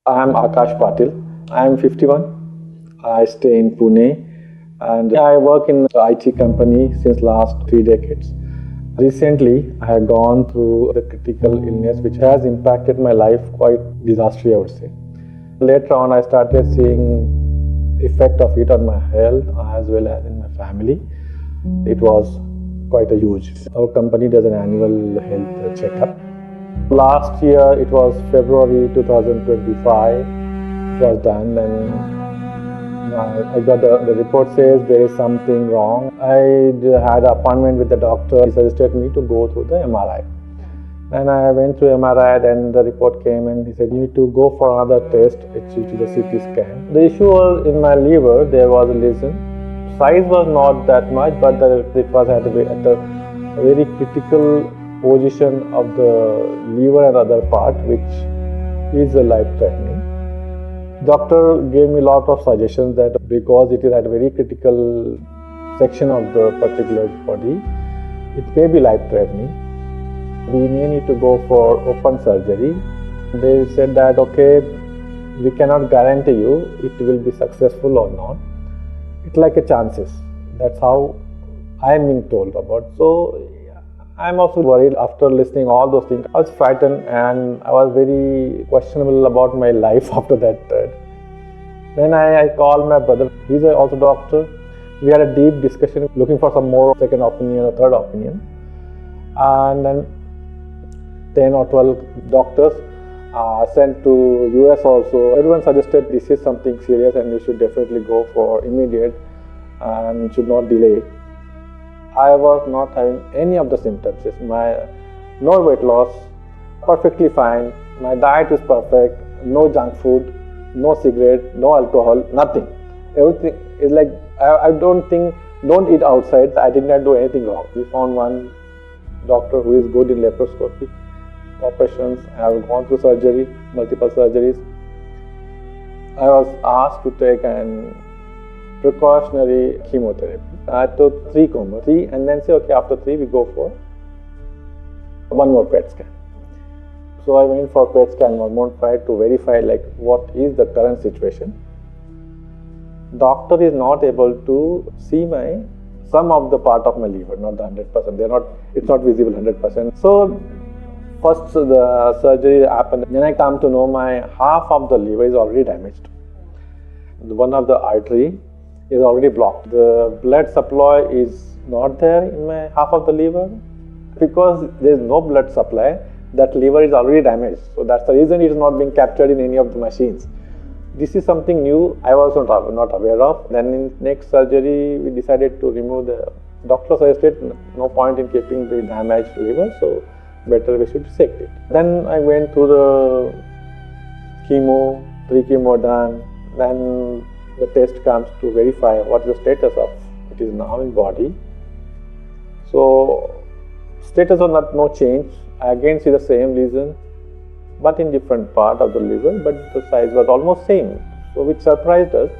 I'm Aakash Patil. I'm 51. I stay in Pune and I work in an IT company since last 3 decades. Recently, I have gone through the critical illness which has impacted my life quite disastrously, I would say. Later on, I started seeing effect of it on my health as well as in my family. It was quite a huge. Our company does an annual health checkup. Last year, it was February 2025, it was done, and I got the report says there is something wrong. I had an appointment with the doctor. He suggested me to go through the MRI. And I went through MRI, then the report came and he said, you need to go for another test, which is the CT scan. The issue was in my liver, there was a lesion. Size was not that much, but it was at a very critical position of the liver and other part, which is life-threatening. Doctor gave me a lot of suggestions that because it is at a very critical section of the particular body, it may be life-threatening. We may need to go for open surgery. They said that, okay, we cannot guarantee you it will be successful or not. It's like a chances. That's how I am being told about. So I'm also worried after listening all those things. I was frightened and I was very questionable about my life after that. Then I called my brother. He's also a doctor. We had a deep discussion looking for some more second opinion or third opinion. And then 10 or 12 doctors sent to US also. Everyone suggested this is something serious and you should definitely go for immediate and should not delay. I was not having any of the symptoms. No weight loss, perfectly fine. My diet is perfect, no junk food, no cigarette, no alcohol, nothing. Everything is like, I don't eat outside. I did not do anything wrong. We found one doctor who is good in laparoscopy, operations. I have gone through surgery, multiple surgeries. I was asked to take an precautionary chemotherapy. I took 3 chemo, and then say, okay, after 3 we go for one more PET scan. So I went for PET scan 1.5 to verify like what is the current situation. Doctor is not able to see some of the part of my liver, not the 100%. It's not visible 100%. So first the surgery happened. Then I come to know my half of the liver is already damaged. One of the artery is already blocked. The blood supply is not there in my half of the liver. Because there is no blood supply, that liver is already damaged. So that's the reason it is not being captured in any of the machines. This is something new I was not aware of. Then in next surgery, we decided to remove the, doctor suggested no point in keeping the damaged liver, so better we should resect it. Then I went through the chemo, 3 chemo done. Then the test comes to verify what is the status of it is now in body. So status was no change. I again see the same lesion, but in different part of the liver, but the size was almost same. So which surprised us.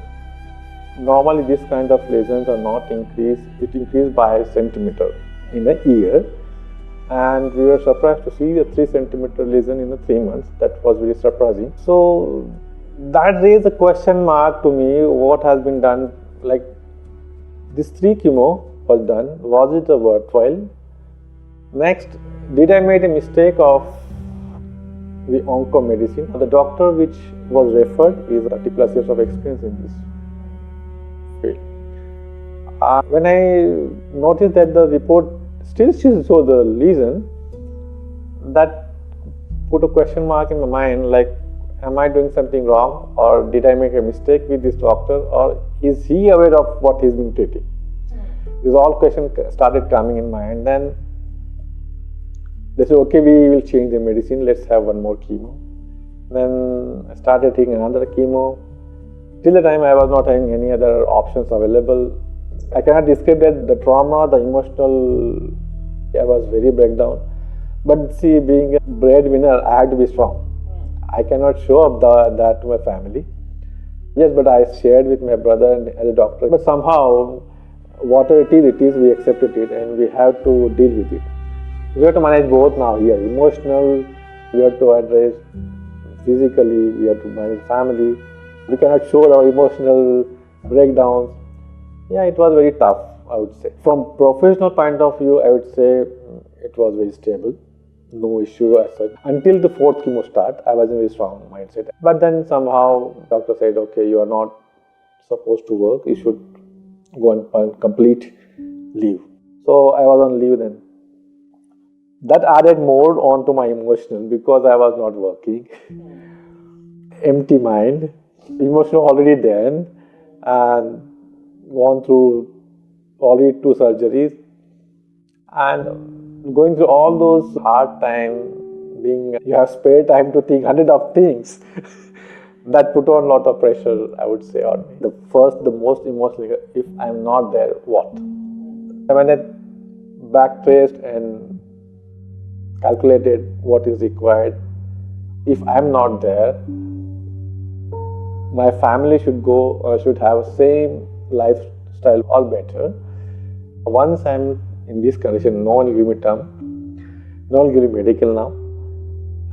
Normally this kind of lesions are not increased. It increased by a centimeter in a year. And we were surprised to see the 3 centimeter lesion in the 3 months. That was very surprising. So that raised a question mark to me, what has been done, like this 3 chemo was done, was it worthwhile? Next, did I make a mistake of the onco medicine? The doctor which was referred is 30 plus years of experience in this field. When I noticed that the report still shows the lesion, that put a question mark in my mind, like, am I doing something wrong, or did I make a mistake with this doctor, or is he aware of what he's been treating? These all questions started coming in my mind. Then they said, okay, we will change the medicine, let's have one more chemo. Then I started taking another chemo. Till the time I was not having any other options available. I cannot describe that the trauma, the emotional, I was very breakdown. But see, being a breadwinner, I had to be strong. I cannot show up that to my family. Yes, but I shared with my brother and as a doctor. But somehow, whatever it is, we accepted it and we have to deal with it. We have to manage both now here. Emotional, we have to address physically, we have to manage family. We cannot show our emotional breakdowns. Yeah, it was very tough, I would say. From professional point of view, I would say it was very stable. No issue as such. Until the fourth chemo start, I was in a very strong mindset. But then somehow doctor said, okay, you are not supposed to work. You should go on complete leave. So I was on leave then. That added more onto my emotional because I was not working. Empty mind, emotional already then, and gone through already 2 surgeries, and going through all those hard time, being you have spare time to think hundred of things. That put on a lot of pressure, I would say, on me. The most emotional, if I'm not there, what? When I backtraced and calculated what is required, if I'm not there, my family should have same lifestyle or better. Once I'm in this condition, no one will give me term, no one will give me medical now.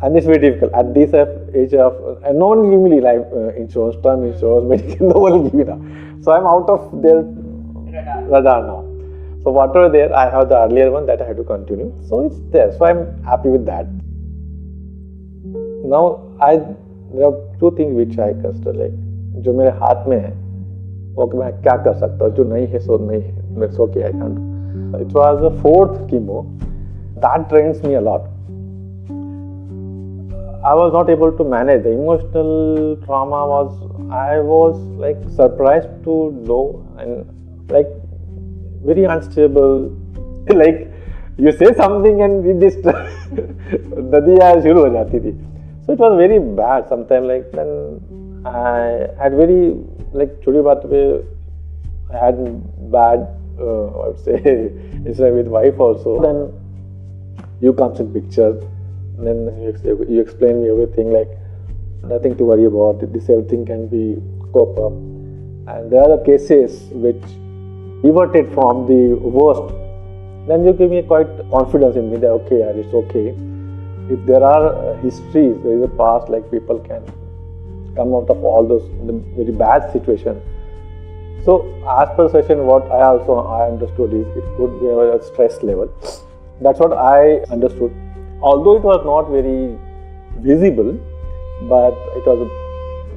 And it's very difficult at this age of, and no one will give me life insurance, term insurance, medical, no one will give me now. So I'm out of their radar now. So whatever there, I have the earlier one that I have to continue. So it's there. So I'm happy with that. Now there are 2 things which I consider, like जो मेरे हाथ में है, वो मैं क्या कर सकता हूँ, जो नहीं है सो नहीं है, it's okay, I can't do. It was the 4th chemo that drains me a lot. I was not able to manage the emotional trauma. I was like surprised to know and like very unstable. Like you say something and it just nadiya shuru ho jati thi. So it was very bad. Sometimes like then I had very like choti baat pe I had bad I would say incident with wife also. Then you comes in picture. Then you explain me everything, like nothing to worry about. This everything can be cope up. And there are the cases which reverted from the worst. Then you give me quite confidence in me that okay, it's okay. If there are histories, there is a past, like people can come out of all those very bad situation. So as per session, what I understood is it could be a stress level. That's what I understood. Although it was not very visible, but it was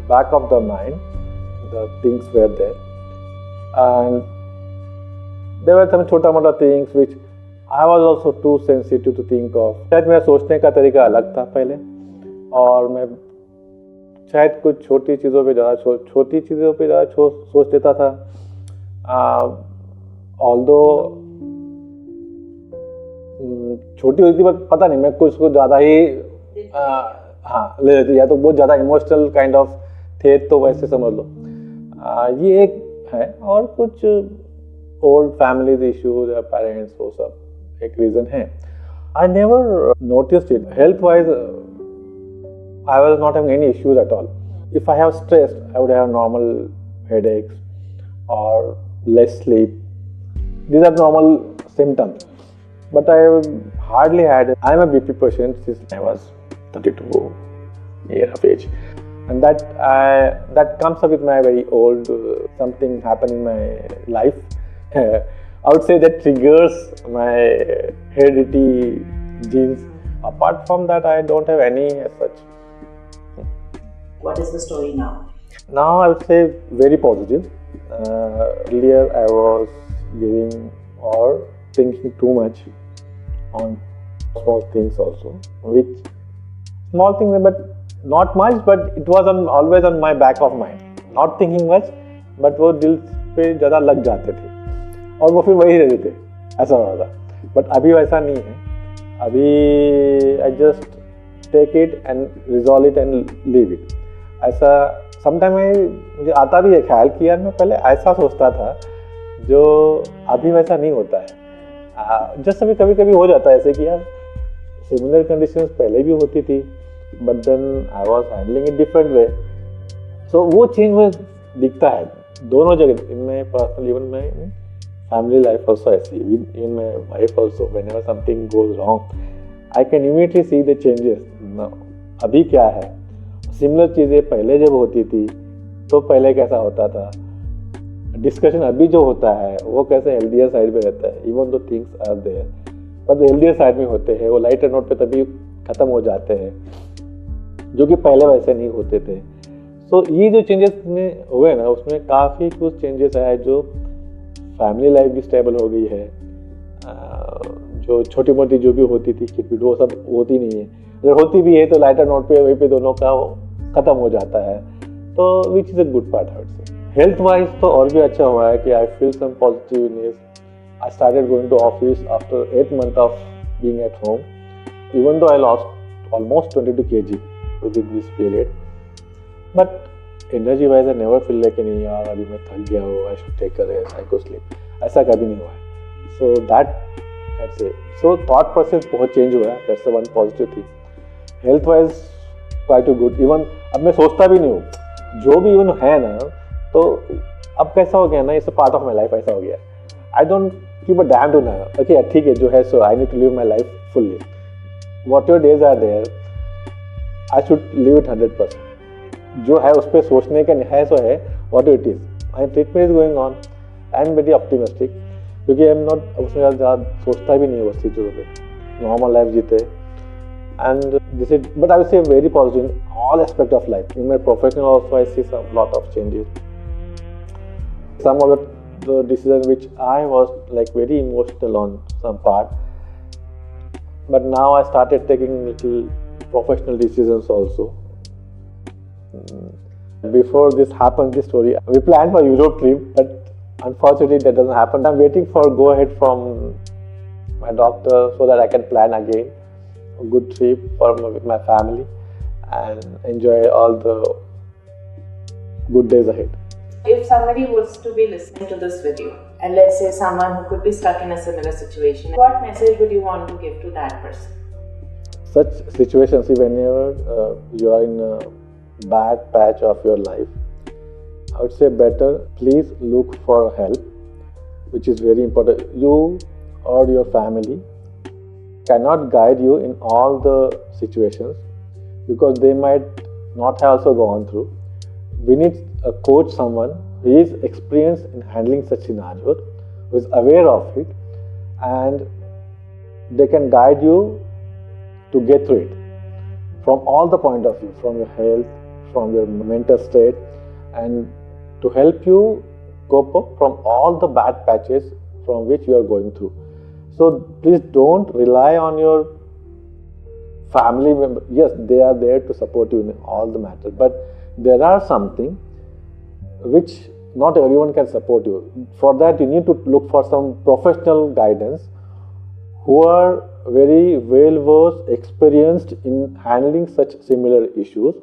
back of the mind, the things were there. And there were some छोटा मोटा things which I was also too sensitive to think of. शायद मेरा सोचने का तरीका अलग था पहले, और मैं शायद कुछ छोटी चीज़ों पे ज़्यादा सोच लेता था. Although छोटी होती थी, पर पता नहीं मैं कुछ ज़्यादा ही ले लेती, या तो बहुत ज़्यादा इमोशनल काइंड ऑफ थे, तो वैसे समझ लो. ये एक है, और कुछ ओल्ड फैमिलीज इश्यूज या पेरेंट्स, वो सब एक रीज़न है. I never noticed it. Health wise I was not having any issues at all. If I have stressed, I would have normal headaches और less sleep. These are normal symptoms. But I hardly had. I am a BP patient since I was 32 years of age, and that comes up with my very old something happened in my life. I would say that triggers my heredity genes. Apart from that, I don't have any as such. What is the story now? Now I would say very positive. Earlier I was giving or thinking too much on small things also, which small things, but not much, but it was always on my back of mind. Not thinking much, but वो दिल पे ज़्यादा लग जाते थे और वो फिर वही रहते थे, ऐसा होता. But अभी वैसा नहीं है. अभी I just take it and resolve it and leave it. ऐसा sometimes मुझे आता भी है ख्याल कि यार मैं पहले ऐसा सोचता था, जो अभी वैसा नहीं होता है. जस्ट अभी कभी कभी हो जाता है ऐसे कि यार सिमिलर कंडीशंस पहले भी होती थी, but then I was handling it different way. So वो चेंज में दिखता है दोनों जगह, इनमें पर्सनल, इवन में फैमिली लाइफ ऑल्सो ऐसी, even my wife also. Whenever something goes wrong, I can immediately see the changes. अभी क्या है, सिमिलर चीज़ें पहले जब होती थी तो पहले कैसा होता था, डिस्कशन अभी जो होता है वो कैसे हेल्दियर साइड पे रहता है, even though things are there पर हेल्दियर साइड में होते हैं, वो लाइटर नोट पे तभी ख़त्म हो जाते हैं जो कि पहले वैसे नहीं होते थे। सो ये जो चेंजेस में हुए ना, उसमें काफ़ी कुछ चेंजेस आए, जो फैमिली लाइफ भी स्टेबल हो गई है, जो छोटी मोटी जो भी होती थी खिटपिट वो सब होती नहीं है, अगर होती भी है तो लाइटर नोट पे वहीं पे दोनों का ख़त्म हो जाता है, तो which is a good part I would say. Health wise तो और भी अच्छा हुआ है कि I feel some positiveness. I started going to office after 8 months of being at home, even though I lost almost 22 kg within this period, but energy wise I never feel like नहीं यार अभी मैं थक गया हूँ, I should take a rest, I go sleep, ऐसा कभी नहीं हुआ है। So that's it. So thought process बहुत चेंज हुआ है, that's the one positive thing. Health wise quite good, even अब मैं सोचता भी नहीं हूँ जो भी इवन है ना, तो अब कैसा हो गया ना, it's a part of my life, ऐसा हो गया। I don't keep a damn to ना, ओके ठीक है जो है so I need to live my life fully, what your days are there I should live it 100%। जो है उस पर सोचने का है सो है, what it is, my treatment is going on, I am very optimistic, क्योंकि आई एम नॉट उसमें ज़्यादा सोचता भी नहीं है उस चीज़ों पर, नॉर्मल लाइफ जीते। And this is, but I will say very positive in all aspect of life, in my professional also I see some lot of changes. Some of the decisions which I was like very emotional on some part, but now I started taking little professional decisions also. Before this happened, this story, we planned for Europe trip, but unfortunately that doesn't happen. I'm waiting for go ahead from my doctor so that I can plan again a good trip with my family and enjoy all the good days ahead. If somebody was to be listening to this video, and let's say someone who could be stuck in a similar situation, what message would you want to give to that person? Such situations, whenever you are in a bad patch of your life, I would say better please look for help, which is very important. You or your family cannot guide you in all the situations because they might not have also gone through. We need a coach, someone who is experienced in handling such scenarios, who is aware of it, and they can guide you to get through it from all the point of view, from your health, from your mental state, and to help you cope up from all the bad patches from which you are going through. So please don't rely on your family members. Yes, they are there to support you in all the matters, but there are something which not everyone can support you. For that you need to look for some professional guidance who are very well versed, experienced in handling such similar issues,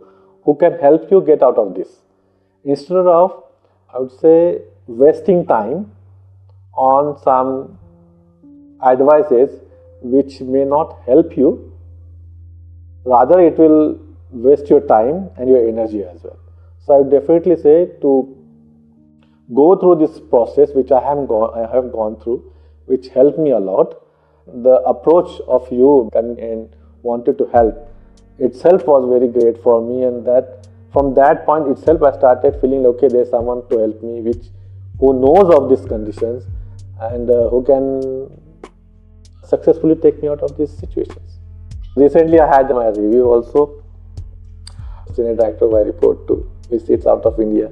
who can help you get out of this. Instead of, I would say, wasting time on some advices which may not help you, rather it will waste your time and your energy as well. So I would definitely say to go through this process which I have gone through, which helped me a lot. The approach of you coming and wanted to help itself was very great for me, and that from that point itself I started feeling okay, there's someone to help me who knows of these conditions and who can successfully take me out of these situations. Recently I had my review also, senior director of iRePort to which sits out of India.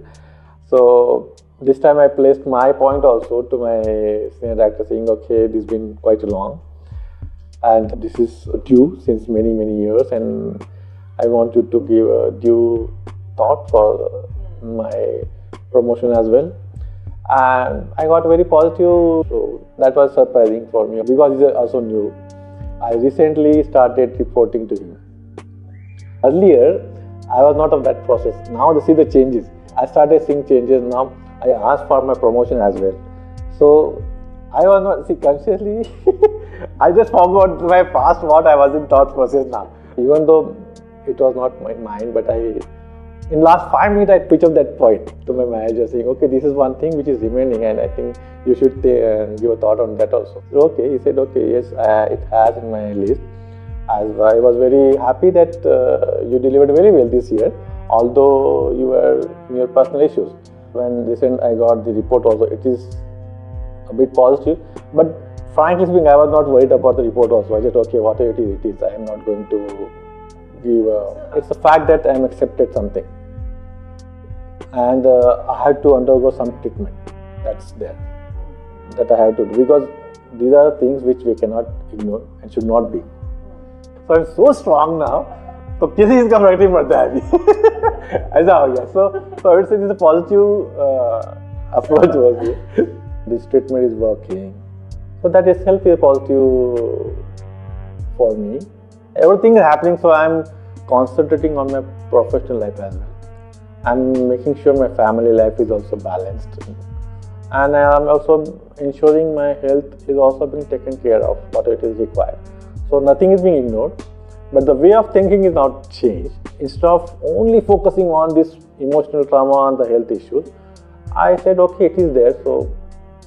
So this time I placed my point also to my senior director saying, okay, this has been quite long and this is due since many years, and I want you to give a due thought for my promotion as well. And I got very positive, so that was surprising for me because he's also new. I recently started reporting to him. Earlier I was not of that process. Now to see the changes, I started seeing changes. Now I asked for my promotion as well. So I was not, see, consciously I just forgot my past, what I was in thought process now. Even though it was not my mind, but in last 5 minutes I pitched up that point to my manager saying, okay, this is one thing which is remaining and I think you should give a thought on that also. So, okay, he said, okay, yes, it has in my list. As I was very happy that you delivered very well this year, although you were in your personal issues. When recent I got the report also, it is a bit positive, but frankly speaking, I was not worried about the report also. I said, okay, whatever it is, it is. I am not going to give it's the fact that I am accepted something, and I had to undergo some treatment that's there, that I have to do, because these are things which we cannot ignore and should not be. So I'm so strong now, तो किसी चीज़ का फर्क नहीं पड़ता है अभी ऐसा हो गया. So I would say this is a positive approach was here. This treatment is working, so that itself is positive for me. Everything is happening, so I'm concentrating on my professional life as well. I'm making sure my family life is also balanced, and I am also ensuring my health is also being taken care of, what it is required. So nothing is being ignored, but the way of thinking is not changed. Instead of only focusing on this emotional trauma and the health issues, I said, okay, it is there, so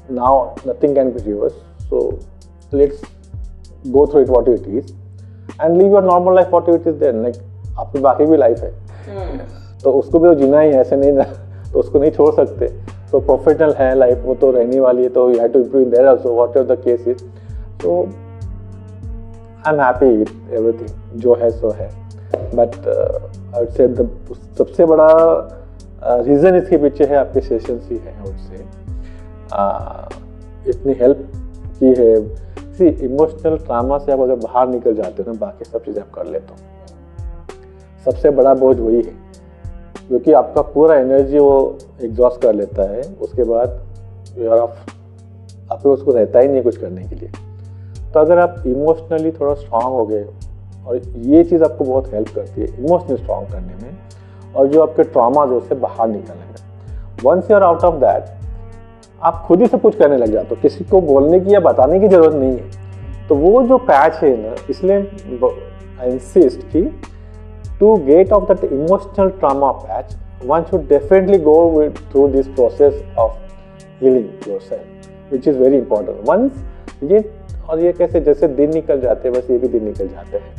now nothing can be reversed. So let's go through it, what it is, and live your normal life, what it is there. Like आपकी बाकी भी life है, तो उसको भी तो जीना ही है, ऐसे नहीं ना, तो उसको नहीं छोड़ सकते. तो प्रोफेशनल है लाइफ, वो तो रहने वाली है, तो you have to improve in there also, whatever the case is. तो I am happy with everything, जो है सो है. बट आई वुड से सबसे बड़ा रीज़न इसके पीछे है आपके सेशंस ही है. आई वुड से इतनी हेल्प की है. सी इमोशनल ट्रामा से आप अगर बाहर निकल जाते हो ना, बाकी सब चीज़ें आप कर लेते हो. सबसे बड़ा बोझ वही है, क्योंकि आपका पूरा एनर्जी वो एग्जॉस्ट कर लेता है. उसके बाद आपको उसको रहता ही नहीं कुछ करने के लिए. तो अगर आप इमोशनली थोड़ा स्ट्रांग हो गए, और ये चीज़ आपको बहुत हेल्प करती है इमोशनली स्ट्रांग करने में, और जो आपके ट्रॉमा जो उससे बाहर निकलने में. Once you are out of that, आप खुद ही सब कुछ करने लग जाते हो, किसी को बोलने की या बताने की ज़रूरत नहीं है. तो वो जो पैच है ना, इसलिए आई इंसिस्ट कि to get off that emotional trauma patch, one should definitely go through this process of healing yourself, which is very important. Once ये और ये कैसे जैसे दिन निकल जाते हैं, बस ये भी दिन निकल जाते हैं.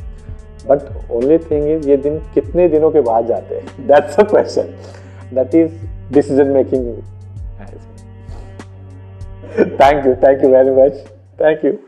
But only thing is ये दिन कितने दिनों के बाद जाते हैं, that's the question. That is decision making. Thank you very much. Thank you.